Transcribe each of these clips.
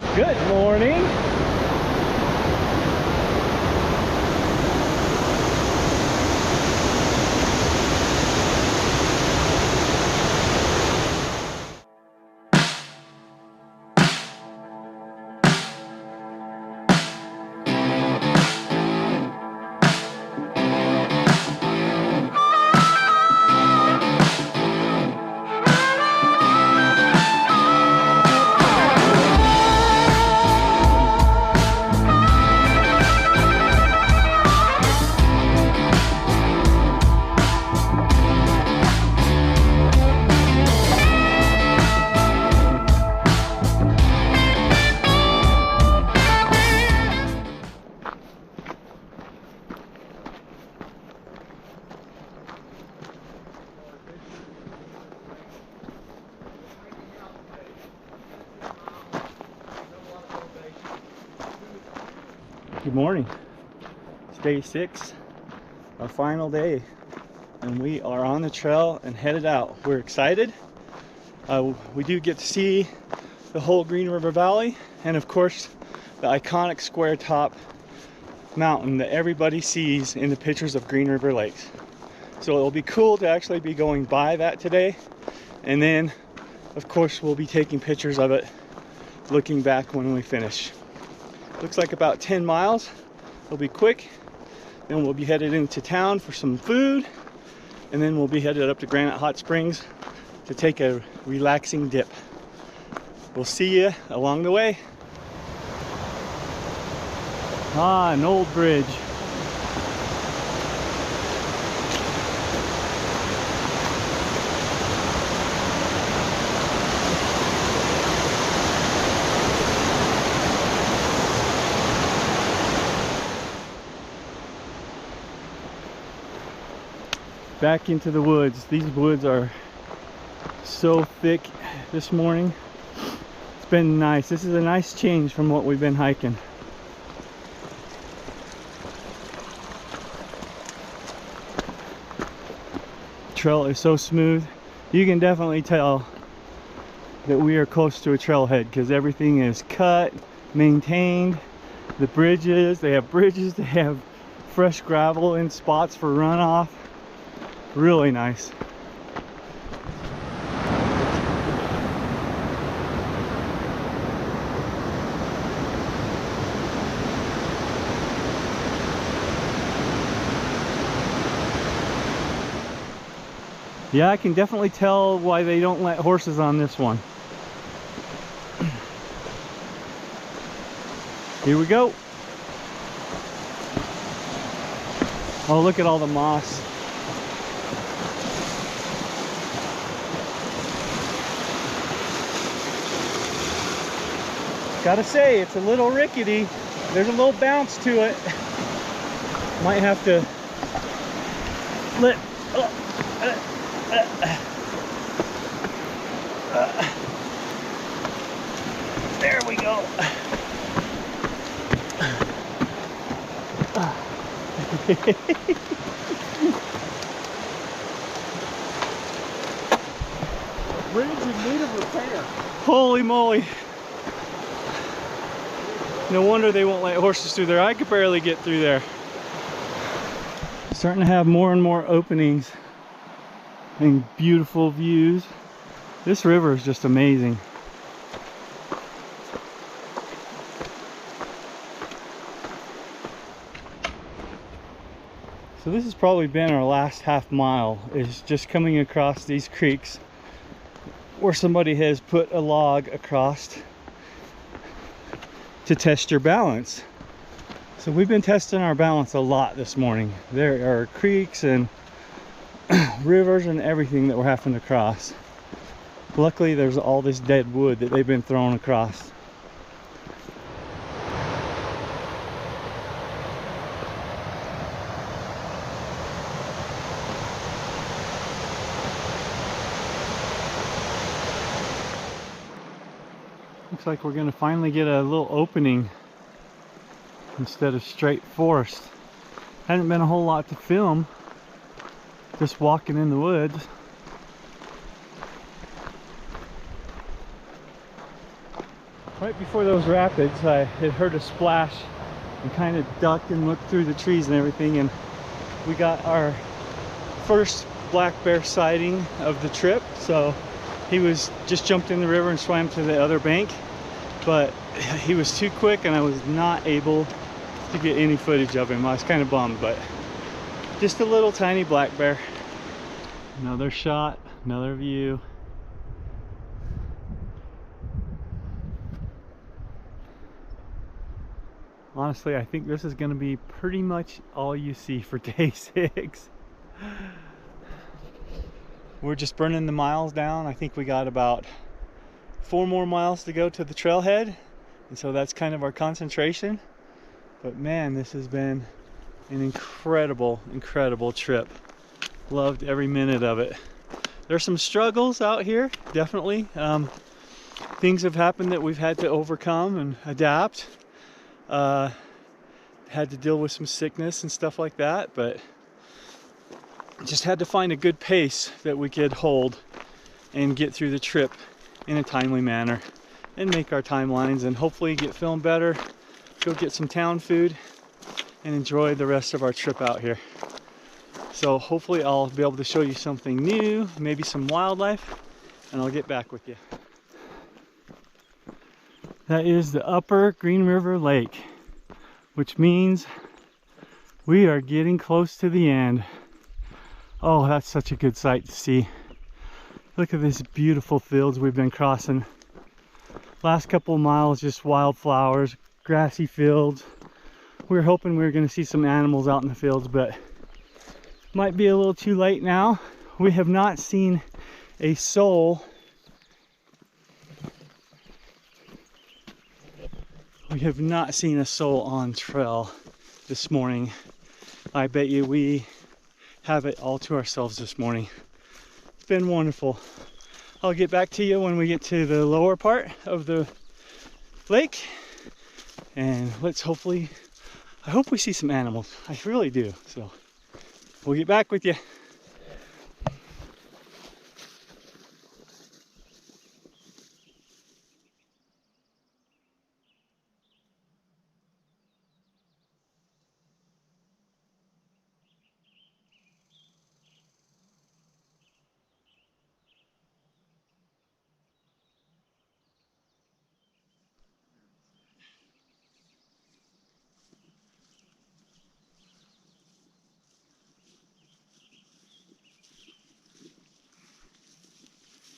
Good morning. Good morning. It's day 6, our final day, and we are on the trail and headed out. We're excited. We do get to see the whole Green River Valley, and of course the iconic square top mountain that everybody sees in the pictures of Green River Lakes. So it'll be cool to actually be going by that today, and then of course we'll be taking pictures of it looking back when we finish. Looks like about 10 miles. It'll be quick. Then we'll be headed into town for some food, and then we'll be headed up to Granite Hot Springs to take a relaxing dip. We'll see you along the way. Ah, an old bridge. Back into the woods. These woods are so thick this morning. It's been nice. This is a nice change from what we've been hiking. The trail is so smooth. You can definitely tell that we are close to a trailhead because everything is cut, maintained. The bridges, they have fresh gravel in spots for runoff. Really nice. Yeah, I can definitely tell why they don't let horses on this one. Here we go. Oh, look at all the moss. Gotta say, it's a little rickety. There's a little bounce to it. Might have to let. There we go. Bridge in need of repair. Holy moly. No wonder they won't let horses through there. I could barely get through there. Starting to have more and more openings and beautiful views. This river is just amazing. So this has probably been our last half mile, is just coming across these creeks where somebody has put a log across to test your balance. So we've been testing our balance a lot this morning. There are creeks and rivers and everything that we're having to cross. Luckily there's all this dead wood that they've been throwing across. Looks like we're gonna finally get a little opening instead of straight forest. Hadn't been a whole lot to film, just walking in the woods. Right before those rapids, I had heard a splash and kind of ducked and looked through the trees and everything, and we got our first black bear sighting of the trip. So he was just jumped in the river and swam to the other bank, but he was too quick and I was not able to get any footage of him. I was kind of bummed, but just a little tiny black bear. Another shot, another view. Honestly, I think this is going to be pretty much all you see for day 6. We're just burning the miles down. I think we got about 4 more miles to go to the trailhead, and so that's kind of our concentration. But man, this has been an incredible trip. Loved every minute of it. There's some struggles out here, definitely. Things have happened that we've had to overcome and adapt. Had to deal with some sickness and stuff like that, but just had to find a good pace that we could hold and get through the trip in a timely manner and make our timelines and hopefully get feeling better, go get some town food and enjoy the rest of our trip out here. So hopefully I'll be able to show you something new, maybe some wildlife, and I'll get back with you. That is the upper Green River Lake, which means we are getting close to the end. Oh, that's such a good sight to see. Look at these beautiful fields we've been crossing. Last couple of miles, just wildflowers, grassy fields. We were hoping we were going to see some animals out in the fields, but might be a little too late now. We have not seen a soul. We have not seen a soul on trail this morning. I bet you we have it all to ourselves this morning. It's been wonderful. I'll get back to you when we get to the lower part of the lake, and let's hopefully, I hope we see some animals. I really do. So we'll get back with you.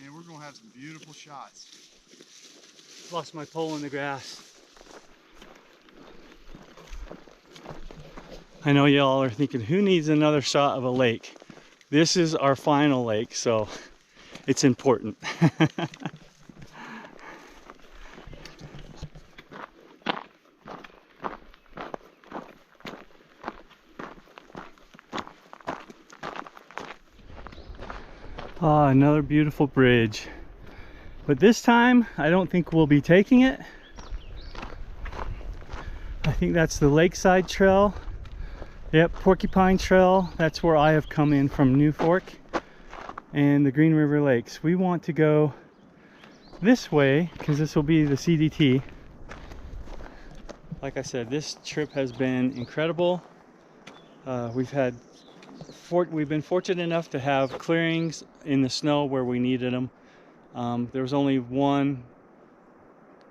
Man, we're gonna have some beautiful shots. Lost my pole in the grass. I know y'all are thinking, who needs another shot of a lake? This is our final lake, so it's important. Ah, another beautiful bridge. But this time, I don't think we'll be taking it. I think that's the Lakeside Trail. Yep, Porcupine Trail. That's where I have come in from New Fork. And the Green River Lakes. We want to go this way, because this will be the CDT. Like I said, this trip has been incredible. We've been fortunate enough to have clearings in the snow where we needed them. There was only one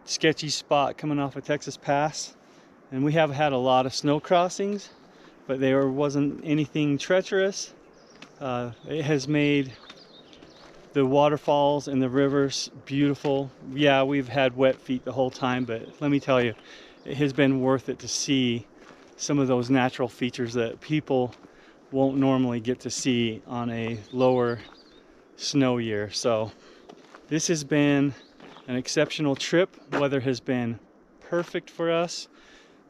sketchy spot coming off of Texas Pass, and we have had a lot of snow crossings, but there wasn't anything treacherous. It has made the waterfalls and the rivers beautiful. Yeah, we've had wet feet the whole time, but let me tell you, it has been worth it to see some of those natural features that people won't normally get to see on a lower snow year. So this has been an exceptional trip. Weather has been perfect for us.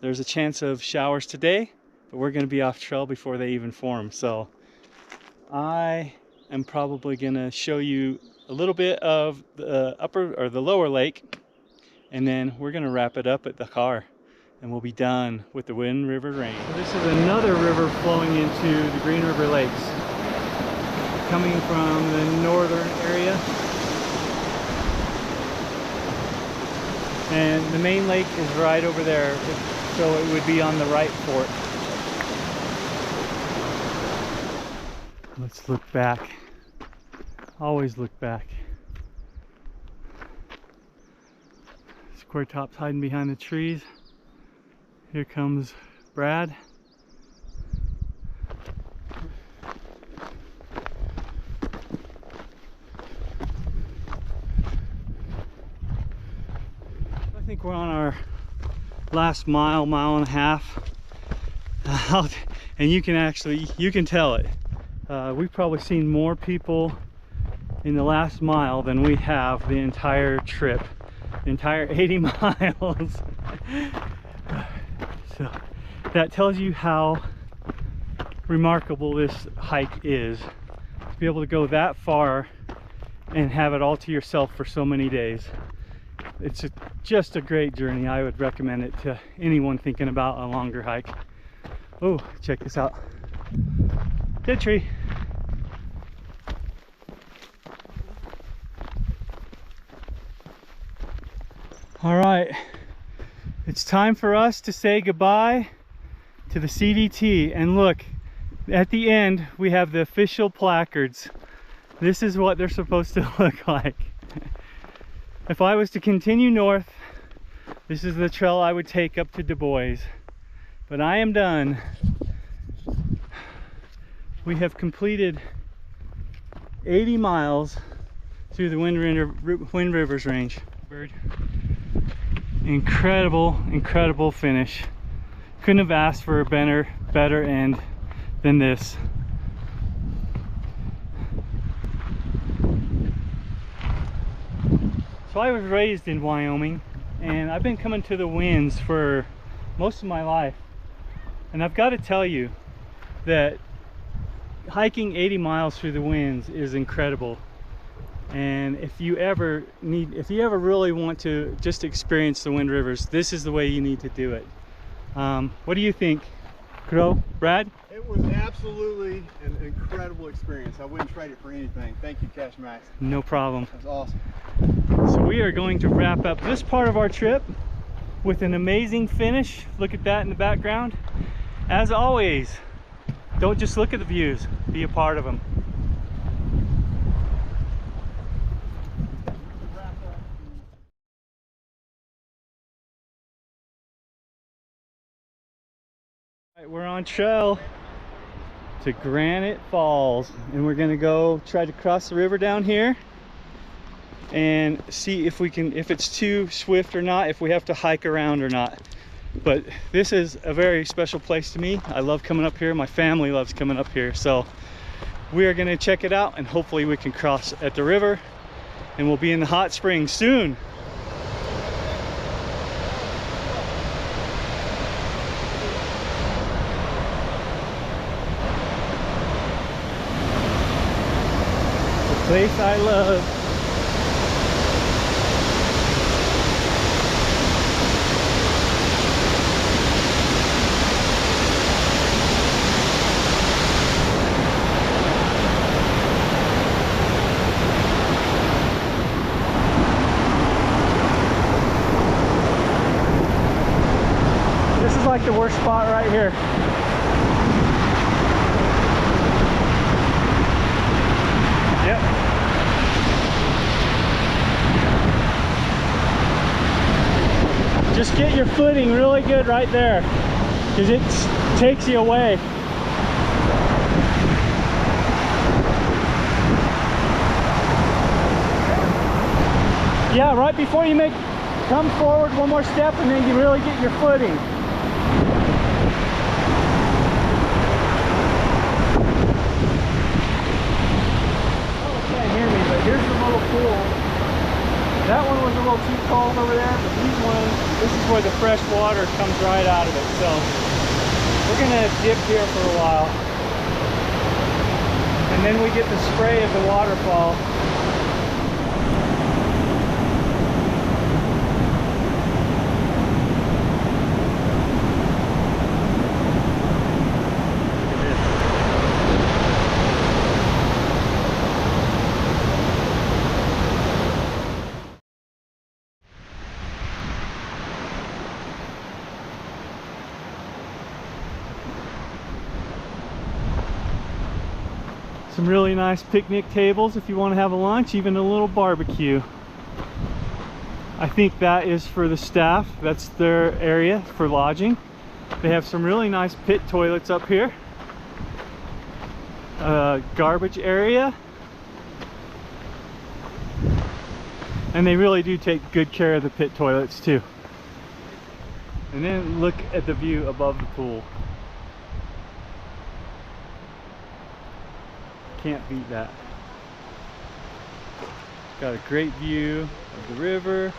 There's a chance of showers today, but we're going to be off trail before they even form. So I am probably going to show you a little bit of the upper or the lower lake, and then we're going to wrap it up at the car, and we'll be done with the Green River Range. So this is another river flowing into the Green River Lakes, coming from the northern area. And the main lake is right over there, so it would be on the right fort. Let's look back. Always look back. Square Top's hiding behind the trees. Here comes Brad. I think we're on our last mile and a half. And you can tell it. We've probably seen more people in the last mile than we have the entire trip, the entire 80 miles. So that tells you how remarkable this hike is, to be able to go that far and have it all to yourself for so many days. It's just a great journey. I would recommend it to anyone thinking about a longer hike. Oh, check this out. Dead tree. All right, it's time for us to say goodbye to the CDT. And look, at the end, we have the official placards. This is what they're supposed to look like. If I was to continue north, this is the trail I would take up to Du Bois. But I am done. We have completed 80 miles through the Wind Rivers Range. Incredible finish. Couldn't have asked for a better end than this. So I was raised in Wyoming, and I've been coming to the winds for most of my life. And I've got to tell you that hiking 80 miles through the winds is incredible. And if you ever really want to just experience the Wind Rivers, this is the way you need to do it. What do you think, Crow? Brad? It was absolutely an incredible experience. I wouldn't trade it for anything. Thank you, Cash Max. No problem. That was awesome. So we are going to wrap up this part of our trip with an amazing finish. Look at that in the background. As always, don't just look at the views, be a part of them. We're on trail to Granite Falls, and we're gonna go try to cross the river down here and see if it's too swift or not, if we have to hike around or not. But this is a very special place to me. I love coming up here. My family loves coming up here. So we are gonna check it out, and hopefully we can cross at the river, and we'll be in the hot springs soon. Place I love. This is like the worst spot right here. Yep. Just get your footing really good right there, because it takes you away. Yeah, right before you come forward one more step, and then you really get your footing. Oh, you can't hear me, but here's the little pool. That one was a little too cold over there, but this is where the fresh water comes right out of it. So we're gonna dip here for a while, and then we get the spray of the waterfall. Some really nice picnic tables if you want to have a lunch, even a little barbecue. I think that is for the staff. That's their area for lodging. They have some really nice pit toilets up here. Garbage area. And they really do take good care of the pit toilets too. And then look at the view above the pool. Can't beat that. Got a great view of the river.